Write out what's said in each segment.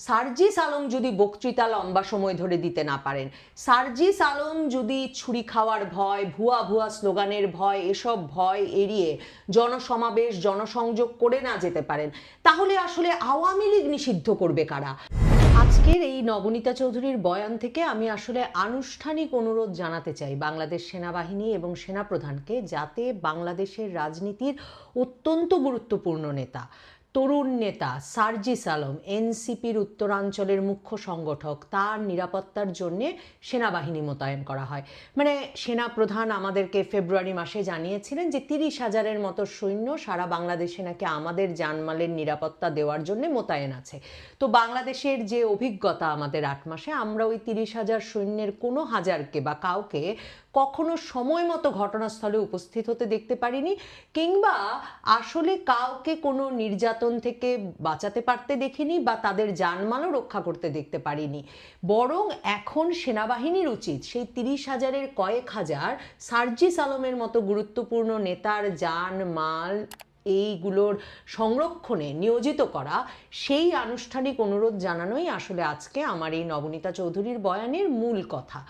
সার্জিস আলম যদি বক্তৃতা লম্বা সময় ধরে দিতে না পারেন, সার্জিস আলম যদি ছুরি খাওয়ার ভয়, ভুয়া ভুয়া স্লোগানের ভয়, এসব ভয় এড়িয়ে জনসমাবেশ জনসংযোগ করে না যেতে পারেন, তাহলে আসলে আওয়ামী লীগ নিষিদ্ধ করবে কারা? আজকের এই নবনীতা চৌধুরীর বয়ান থেকে আমি আসলে আনুষ্ঠানিক অনুরোধ জানাতে চাই বাংলাদেশ সেনাবাহিনী এবং সেনাপ্রধানকে, যাতে বাংলাদেশের রাজনীতির অত্যন্ত গুরুত্বপূর্ণ নেতা, তরুণ নেতা সার্জিস আলম, এনসিপির উত্তরাঞ্চলের মুখ্য সংগঠক, তার নিরাপত্তার জন্যে সেনাবাহিনী মোতায়েন করা হয়। মানে সেনাপ্রধান আমাদেরকে ফেব্রুয়ারি মাসে জানিয়েছিলেন যে 30,000-এর মতো সৈন্য সারা বাংলাদেশে নাকি আমাদের জানমালের নিরাপত্তা দেওয়ার জন্য মোতায়েন আছে। তো বাংলাদেশের যে অভিজ্ঞতা আমাদের 8 মাসে, আমরা ওই 30,000 সৈন্যের কোনো হাজারকে বা কাউকে কখনো সময় মতো ঘটনাস্থলে উপস্থিত হতে দেখতে পারিনি, কিংবা আসলে কাউকে কোনো নির্যাতন থেকে বাঁচাতে পারতে দেখিনি বা তাদের জানমালও রক্ষা করতে দেখতে পারিনি। বরং এখন সেনাবাহিনীর উচিত সেই 30,000-এর কয়েক হাজার সার্জিস আলমের মতো গুরুত্বপূর্ণ নেতার জানমাল এইগুলোর সংরক্ষণে নিয়োজিত করা। সেই আনুষ্ঠানিক অনুরোধ জানানোই আসলে আজকে আমার এই নবনীতা চৌধুরীর বয়ানের মূল কথা।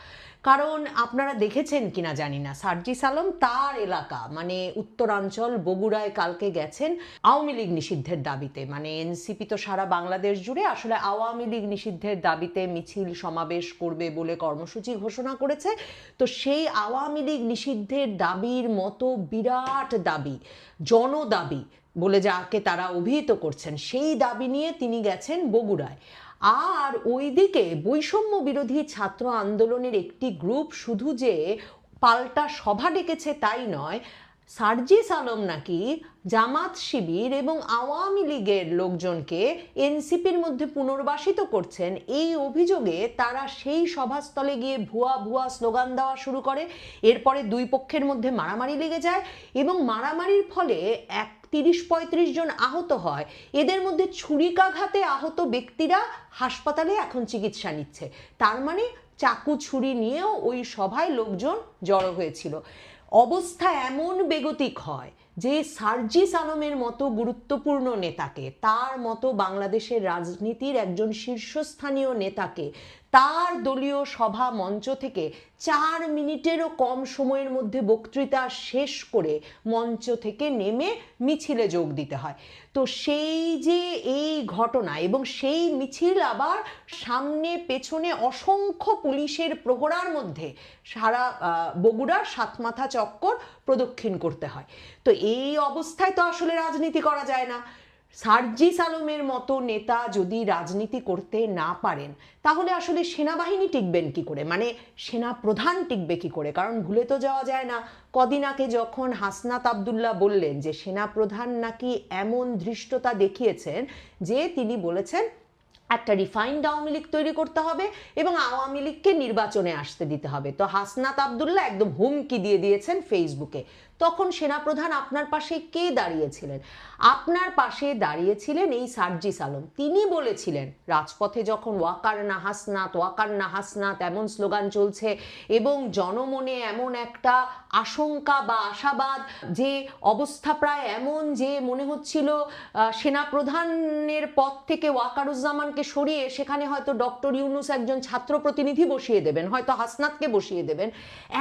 কারণ আপনারা দেখেছেন কিনা জানি না, সার্জিস আলম তার এলাকা মানে উত্তরাঞ্চল বগুড়ায় কালকে গেছেন আওয়ামী লীগ নিষিদ্ধের দাবিতে। মানে এনসিপি তো সারা বাংলাদেশ জুড়ে আসলে আওয়ামী লীগ নিষিদ্ধের দাবিতে মিছিল সমাবেশ করবে বলে কর্মসূচি ঘোষণা করেছে। তো সেই আওয়ামী লীগ নিষিদ্ধের দাবির মতো বিরাট দাবি, জনদাবি বলে যাকে তারা অভিহিত করছেন, সেই দাবি নিয়ে তিনি গেছেন বগুড়ায়। আর ওইদিকে বৈষম্য বিরোধী ছাত্র আন্দোলনের একটি গ্রুপ শুধু যে পাল্টা সভা ডেকেছে তাই নয়, সার্জিস আলম নাকি জামাত শিবির এবং আওয়ামী লীগের লোকজনকে এনসিপির মধ্যে পুনর্বাসিত করছেন। এই অভিযোগে তারা সেই সভাস্থলে গিয়ে ভুয়া ভুয়া স্লোগান দেওয়া শুরু করে। এরপরে দুই পক্ষের মধ্যে মারামারি লেগে যায় এবং মারামারির ফলে 30-35 জন আহত হয়। এদের মধ্যে ছুরিকাঘাতে আহত ব্যক্তিরা হাসপাতালে এখন চিকিৎসা নিচ্ছে। তার মানে চাকু ছুরি নিয়েও ওই সভায় লোকজন জড়ো হয়েছিল। অবস্থা এমন বেগতিক হয় যে সার্জিস আলমের মতো গুরুত্বপূর্ণ নেতাকে, তার মতো বাংলাদেশের রাজনীতির একজন শীর্ষস্থানীয় নেতাকে তার দলীয় সভা মঞ্চ থেকে 4 মিনিটেরও কম সময়ের মধ্যে বক্তৃতা শেষ করে মঞ্চ থেকে নেমে মিছিলে যোগ দিতে হয়। তো সেই যে এই ঘটনা এবং সেই মিছিল আবার সামনে পেছনে অসংখ্য পুলিশের প্রহরার মধ্যে সারা বগুড়ার সাতমাথা চক্কর প্রদক্ষিণ করতে হয়। তো এই অবস্থায় তো আসলে রাজনীতি করা যায় না। সার্জিস আলমের মতো নেতা যদি রাজনীতি করতে না পারেন, তাহলে আসলে সেনাবাহিনী টিকবেন কি করে, মানে সেনা প্রধান টিকবে কি করে? কারণ ভুলে তো যাওয়া যায় না, কদিন আগে যখন হাসনাত আবদুল্লাহ বললেন যে সেনা প্রধান নাকি এমন ধৃষ্টতা দেখিয়েছেন যে তিনি বলেছেন একটা রিফাইন্ড আওয়ামী লীগ তৈরি করতে হবে এবং আওয়ামী লীগকে নির্বাচনে আসতে দিতে হবে। তো হাসনাত আবদুল্লাহ একদম হুমকি দিয়ে দিয়েছেন ফেসবুকে। তখন সেনাপ্রধান আপনার পাশে কে দাঁড়িয়েছিলেন? আপনার পাশে দাঁড়িয়েছিলেন এই সার্জিস আলম। তিনি বলেছিলেন রাজপথে যখন ওয়াকার না হাসনাত, ওয়াকার না হাসনাত এমন স্লোগান চলছে এবং জনমনে এমন একটা আশঙ্কা বা আশাবাদ, যে অবস্থা প্রায় এমন যে মনে হচ্ছিল সেনাপ্রধানের পদ থেকে ওয়াকারুজ্জামানকে সরিয়ে সেখানে হয়তো ডক্টর ইউনূস একজন ছাত্র প্রতিনিধি বসিয়ে দেবেন, হয়তো হাসনাতকে বসিয়ে দেবেন।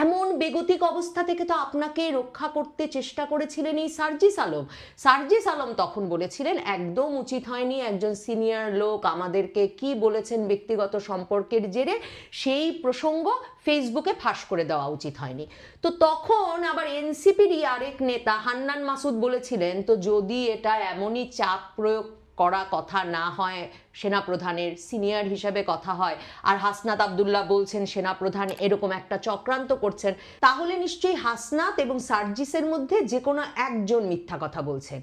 এমন বেগতিক অবস্থা থেকে তো আপনাকে রক্ষা করতে চেষ্টা করেছিলেন এই সার্জিস আলম। সার্জিস আলম তখন বলেছিলেন একদম উচিত হয়নি, একজন সিনিয়র লোক আমাদেরকে কি বলেছেন ব্যক্তিগত সম্পর্কের জেরে সেই প্রসঙ্গ ফেসবুকে ফাঁস করে দেওয়া উচিত হয়নি। তো তখন আবার এনসিপিরই আরেক নেতা হান্নান মাসুদ বলেছিলেন তো যদি এটা এমনই চাপ প্রয়োগ করা কথা না হয়, সেনাপ্রধানের সিনিয়র হিসেবে কথা হয়, আর হাসনাত আবদুল্লাহ বলছেন সেনাপ্রধান এরকম একটা চক্রান্ত করছেন, তাহলে নিশ্চয়ই হাসনাত এবং সার্জিসের মধ্যে যে কোনো একজন মিথ্যা কথা বলছেন।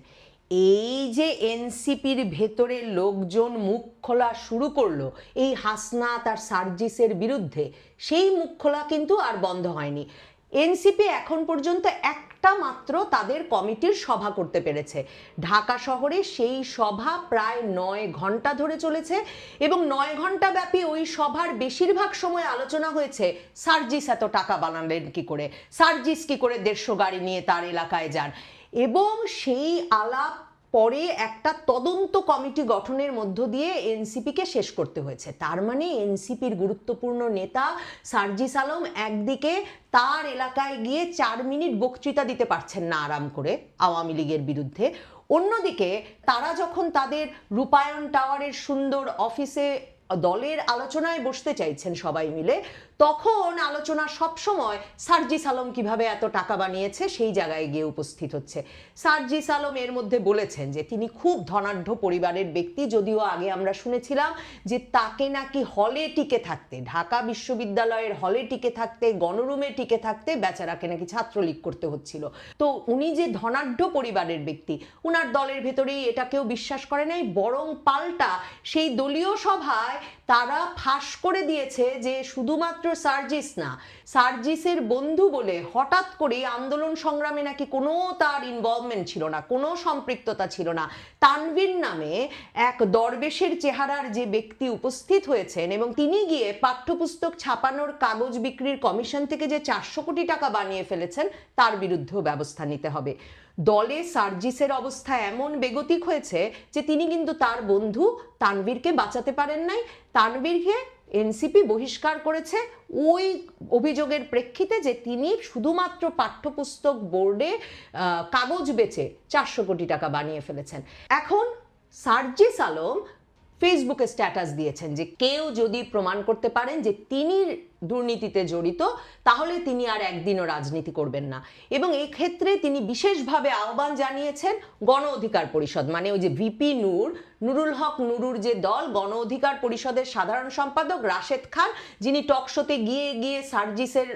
এই যে এনসিপির ভেতরে লোকজন মুখ খোলা শুরু করলো এই হাসনাত আর সার্জিসের বিরুদ্ধে, সেই মুখ খোলা কিন্তু আর বন্ধ হয়নি। এনসিপি এখন পর্যন্ত একটা মাত্র তাদের কমিটির সভা করতে পেরেছে ঢাকা শহরে। সেই সভা প্রায় 9 ঘন্টা ধরে চলেছে এবং 9 ঘন্টা ব্যাপী ওই সভার বেশিরভাগ সময় আলোচনা হয়েছে সার্জিস এত টাকা বানালেন কি করে, সার্জিস কি করে 150 গাড়ি নিয়ে তার এলাকায় যান। এবং সেই আলাপ পরে একটা তদন্ত কমিটি গঠনের মধ্য দিয়ে এনসিপিকে শেষ করতে হয়েছে। তার মানে এনসিপির গুরুত্বপূর্ণ নেতা সার্জিস আলম একদিকে তার এলাকায় গিয়ে 4 মিনিট বক্তৃতা দিতে পারছেন না আরাম করে আওয়ামী লীগের বিরুদ্ধে, অন্যদিকে তারা যখন তাদের রূপায়ণ টাওয়ারের সুন্দর অফিসে দলের আলোচনায় বসতে চাইছেন সবাই মিলে, তখন আলোচনা সবসময় সার্জিস আলম কিভাবে এত টাকা বানিয়েছে সেই জায়গায় গিয়ে উপস্থিত হচ্ছে। সার্জিস আলম এর মধ্যে বলেছেন যে তিনি খুব ধনাঢ্য পরিবারের ব্যক্তি, যদিও আগে আমরা শুনেছিলাম যে তাকে নাকি হলে টিকে থাকতে, ঢাকা বিশ্ববিদ্যালয়ের হলে টিকে থাকতে, গণরুমে টিকে থাকতে বেচারাকে নাকি ছাত্রলীগ করতে হচ্ছিল। তো উনি যে ধনাঢ্য পরিবারের ব্যক্তি, উনার দলের ভেতরেই এটা কেউ বিশ্বাস করে নাই, বরং পাল্টা সেই দলীয় সভায় তারা ফাঁস করে দিয়েছে যে শুধুমাত্র সার্জিস না, সার্জিসের বন্ধু বলে হঠাৎ করে আন্দোলন সংগ্রামে নাকি কোনো তার ইনভলভমেন্ট ছিল না, কোনো সম্পৃক্ততা ছিল না। তানভীর নামে এক দরবেশের চেহারার যে ব্যক্তি উপস্থিত হয়েছেন এবং তিনি গিয়ে পাঠ্যপুস্তক ছাপানোর কাগজ বিক্রির কমিশন থেকে যে 400 কোটি টাকা বানিয়ে ফেলেছেন তার বিরুদ্ধেও ব্যবস্থা নিতে হবে। দলে সার্জিসের অবস্থা এমন বেগতিক হয়েছে যে তিনি কিন্তু তার বন্ধু তানভীরকে বাঁচাতে পারেন নাই। তানভীরকে এনসিপি বহিষ্কার করেছে ওই অভিযোগের প্রেক্ষিতে যে তিনি শুধুমাত্র পাঠ্যপুস্তক বোর্ডে কাগজ বেচে 400 কোটি টাকা বানিয়ে ফেলেছেন। এখন সার্জিস আলম ফেসবুকে স্ট্যাটাস দিয়েছেন যে কেউ যদি প্রমাণ করতে পারেন যে তিনি দুর্নীতিতে জড়িত তাহলে তিনি আর একদিনও রাজনীতি করবেন না, এবং এই ক্ষেত্রে তিনি বিশেষভাবে আহ্বান জানিয়েছেন গণ অধিকার পরিষদ, মানে ওই যে ভিপি নুরুল হক নুরুর যে দল, গণ অধিকার পরিষদের সাধারণ সম্পাদক রাশেদ খান, যিনি টকশোতে গিয়ে গিয়ে সার্জিসের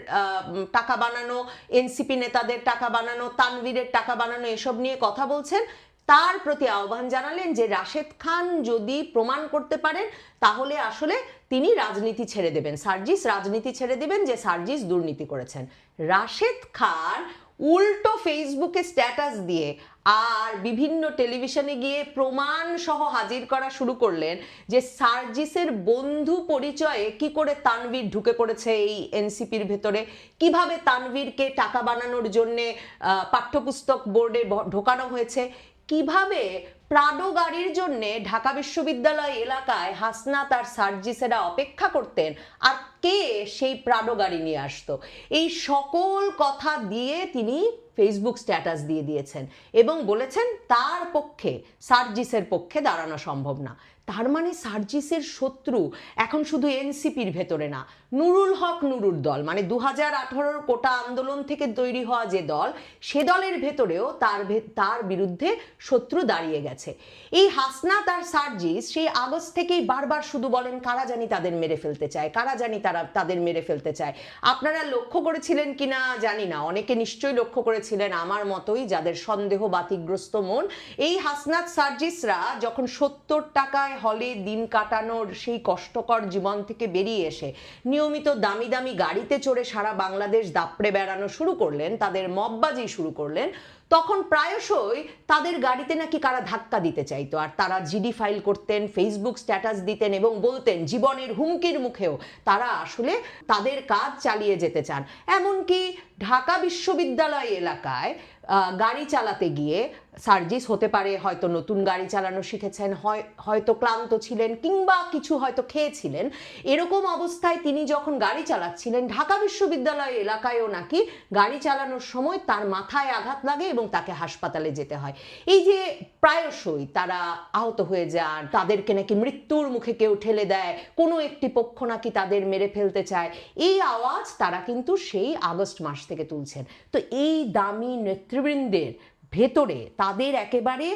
টাকা বানানো, এনসিপি নেতাদের টাকা বানানো, তানভীরের টাকা বানানো এসব নিয়ে কথা বলছেন, তার প্রতি আহ্বান জানালেন যে রাশেদ খান যদি প্রমাণ করতে পারেন তাহলে আসলে তিনি রাজনীতি ছেড়ে দেবেন, সার্জিস রাজনীতি ছেড়ে দেবেন, যে সার্জিস দুর্নীতি করেছেন। রাশেদ খান উল্টো ফেসবুকে স্ট্যাটাস দিয়ে আর বিভিন্ন টেলিভিশনে গিয়ে প্রমাণ সহ হাজির করা শুরু করলেন যে সার্জিসের বন্ধু পরিচয়ে কি করে তানভীর ঢুকে পড়েছে এই এনসিপির ভেতরে, কিভাবে তানভীরকে টাকা বানানোর জন্যে পাঠ্যপুস্তক বোর্ডে ঢোকানো হয়েছে, কিভাবে প্রাডো গাড়ির জন্য ঢাকা বিশ্ববিদ্যালয় এলাকায় হাসনাত আর সার্জিসেরা অপেক্ষা করতেন আর কে সেই প্রাডো গাড়ি নিয়ে আসতো, এই সকল কথা দিয়ে তিনি ফেসবুক স্ট্যাটাস দিয়ে দিয়েছেন এবং বলেছেন তার পক্ষে, সার্জিসের পক্ষে দাঁড়ানো সম্ভব না। তার মানে সার্জিসের শত্রু এখন শুধু এনসিপির ভেতরে না, নুরুল হক নুরুর দল, মানে 2018 কোটা আন্দোলন থেকে তৈরি হওয়া যে দল, সে দলের ভেতরেও তার বিরুদ্ধে শত্রু দাঁড়িয়ে গেছে। এই হাসনাত আর সার্জিস সেই আগস্ট থেকেই বারবার শুধু বলেন কারা জানি তাদের মেরে ফেলতে চায়, কারা জানি তাদের মেরে ফেলতে চায়। আপনারা লক্ষ্য করেছিলেন কিনা জানি না, অনেকে নিশ্চয়ই লক্ষ্য করেছিলেন আমার মতোই যাদের সন্দেহ বাতিগ্রস্ত মন। এই হাসনাত সার্জিসরা যখন 70 টাকায় হলে দিন কাটানোর সেই কষ্টকর জীবন থেকে বেরিয়ে এসে নিয়মিত দামি দামি গাড়িতে চড়ে সারা বাংলাদেশ দাপড়ে বেড়ানো শুরু করলেন, তাদের মববাজি শুরু করলেন, তখন প্রায়শই তাদের গাড়িতে নাকি কারা ধাক্কা দিতে চাইতো আর তারা জিডি ফাইল করতেন, ফেসবুক স্ট্যাটাস দিতেন এবং বলতেন জীবনের হুমকির মুখেও তারা আসলে তাদের কাজ চালিয়ে যেতে চান। এমনকি ঢাকা বিশ্ববিদ্যালয় এলাকায় গাড়ি চালাতে গিয়ে সার্জিস হতে পারে হয়তো নতুন গাড়ি চালানো শিখেছেন, হয়তো ক্লান্ত ছিলেন কিংবা কিছু হয়তো খেয়েছিলেন, এরকম অবস্থায় তিনি যখন গাড়ি চালাচ্ছিলেন ঢাকা বিশ্ববিদ্যালয় এলাকায়ও নাকি গাড়ি চালানোর সময় তার মাথায় আঘাত লাগে এবং তাকে হাসপাতালে যেতে হয়। এই যে প্রায়শই তারা আহত হয়ে যান, তাদেরকে নাকি মৃত্যুর মুখে কেউ ঠেলে দেয়, কোনো একটি পক্ষ নাকি তাদের মেরে ফেলতে চায়, এই আওয়াজ তারা কিন্তু সেই আগস্ট মাস থেকে তুলছেন। তো এই দামি নেতৃবৃন্দের ভেতরে তাদের একেবারে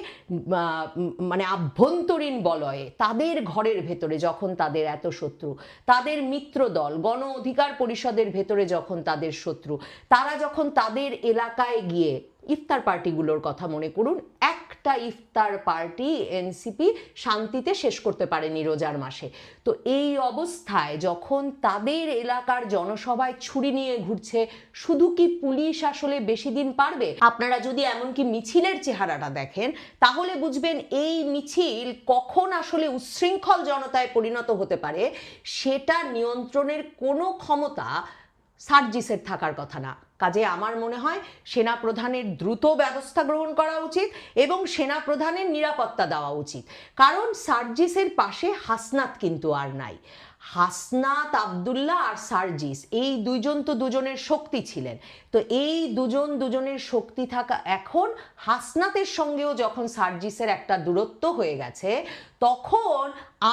মানে আভ্যন্তরীণ বলয়ে তাদের ঘরের ভেতরে যখন তাদের এত শত্রু, তাদের মিত্র দল গণ অধিকার পরিষদের ভেতরে যখন তাদের শত্রু, তারা যখন তাদের এলাকায় গিয়ে ইফতার পার্টিগুলোর কথা মনে করুন, একটা ইফতার পার্টি এনসিপি শান্তিতে শেষ করতে পারেনি রোজার মাসে। তো এই অবস্থায় যখন তাদের এলাকার জনসভায় ছুরি নিয়ে ঘুরছে, শুধু কি পুলিশ আসলে বেশি দিন পারবে? আপনারা যদি এমনকি মিছিলের চেহারাটা দেখেন তাহলে বুঝবেন এই মিছিল কখন আসলে উচ্ছৃঙ্খল জনতায় পরিণত হতে পারে সেটা নিয়ন্ত্রণের কোনো ক্ষমতা সার্জিসের থাকার কথা না। কাজে আমার মনে হয় সেনাপ্রধানের দ্রুত ব্যবস্থা গ্রহণ করা উচিত এবং সেনাপ্রধানের নিরাপত্তা দেওয়া উচিত। কারণ সার্জিসের পাশে হাসনাত কিন্তু আর নাই। হাসনাত আবদুল্লাহ আর সার্জিস এই দুইজন তো দুজনের শক্তি ছিলেন। তো এই দুজনের শক্তি থাকা এখন হাসনাতের সঙ্গেও যখন সার্জিসের একটা দূরত্ব হয়ে গেছে, তখন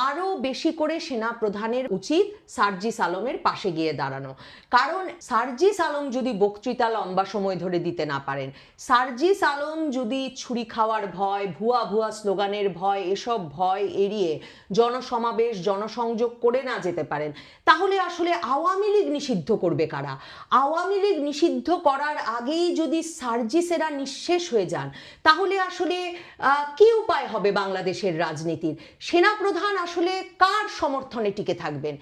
আরও বেশি করে সেনাপ্রধানের উচিত সার্জিস আলমের পাশে গিয়ে দাঁড়ানো। কারণ সার্জিস আলম যদি বক্তৃতা লম্বা সময় ধরে দিতে না পারেন, সার্জিস আলম যদি ছুরি খাওয়ার ভয়, ভুয়া স্লোগানের ভয়, এসব ভয় এড়িয়ে জনসমাবেশ জনসংযোগ করে না যেতে পারেন, তাহলে আসলে আওয়ামী লীগ নিষিদ্ধ করবে কারা? আওয়ামী লীগ নিষিদ্ধ করার আগেই যদি সার্জিসেরা নিঃশেষ হয়ে যান, তাহলে আসলে কি উপায় হবে বাংলাদেশের রাজনীতির? সেনাপ্রধান আসলে কার সমর্থনে টিকে থাকবেন?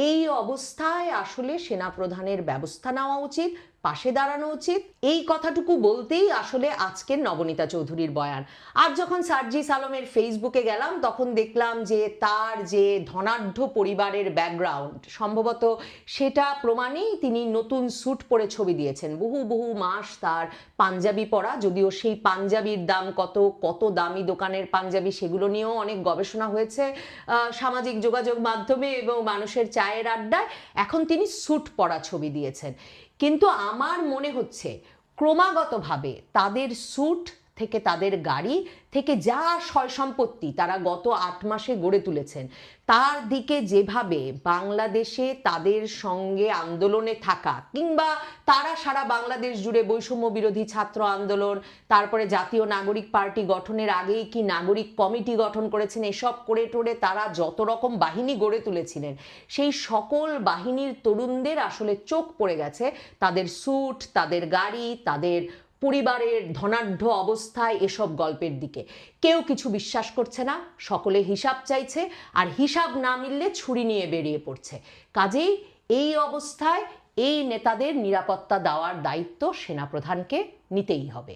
এই অবস্থায় আসলে সেনাপ্রধানের ব্যবস্থা নেওয়া উচিত, পাশে দাঁড়ানো উচিত। এই কথাটুকু বলতেই আসলে আজকের নবনীতা চৌধুরীর বয়ান। আর যখন সার্জিস আলমের ফেসবুকে গেলাম, তখন দেখলাম যে তার যে ধনাঢ্য পরিবারের ব্যাকগ্রাউন্ড, সম্ভবত সেটা প্রমাণেই তিনি নতুন স্যুট পরে ছবি দিয়েছেন। বহু মাস তার পাঞ্জাবি পরা, যদিও সেই পাঞ্জাবির দাম কত দামি দোকানের পাঞ্জাবি, সেগুলো নিয়েও অনেক গবেষণা হয়েছে সামাজিক যোগাযোগ মাধ্যমে এবং মানুষের চায়ের আড্ডায়। এখন তিনি স্যুট পরা ছবি দিয়েছেন। কিন্তু আমার মনে হচ্ছে ক্রমাগতভাবে তাদের স্যুট থেকে, তাদের গাড়ি থেকে যা সয় সম্পত্তি তারা গত 8 মাসে গড়ে তুলেছেন, তার দিকে যেভাবে বাংলাদেশে তাদের সঙ্গে আন্দোলনে থাকা, কিংবা তারা সারা বাংলাদেশ জুড়ে বৈষম্য বিরোধী ছাত্র আন্দোলন, তারপরে জাতীয় নাগরিক পার্টি গঠনের আগেই কি নাগরিক কমিটি গঠন করেছেন, এসব করে টোরে তারা যত রকম বাহিনী গড়ে তুলেছিলেন, সেই সকল বাহিনীর তরুণদের আসলে চোখ পড়ে গেছে তাদের স্যুট, তাদের গাড়ি, তাদের পরিবারের ধনাঢ্য অবস্থায়, এসব গল্পের দিকে। কেউ কিছু বিশ্বাস করছে না, সকলে হিসাব চাইছে, আর হিসাব না মিললে ছুরি নিয়ে বেরিয়ে পড়ছে। কাজেই এই অবস্থায় এই নেতাদের নিরাপত্তা দেওয়ার দায়িত্ব সেনাপ্রধানকে নিতেই হবে।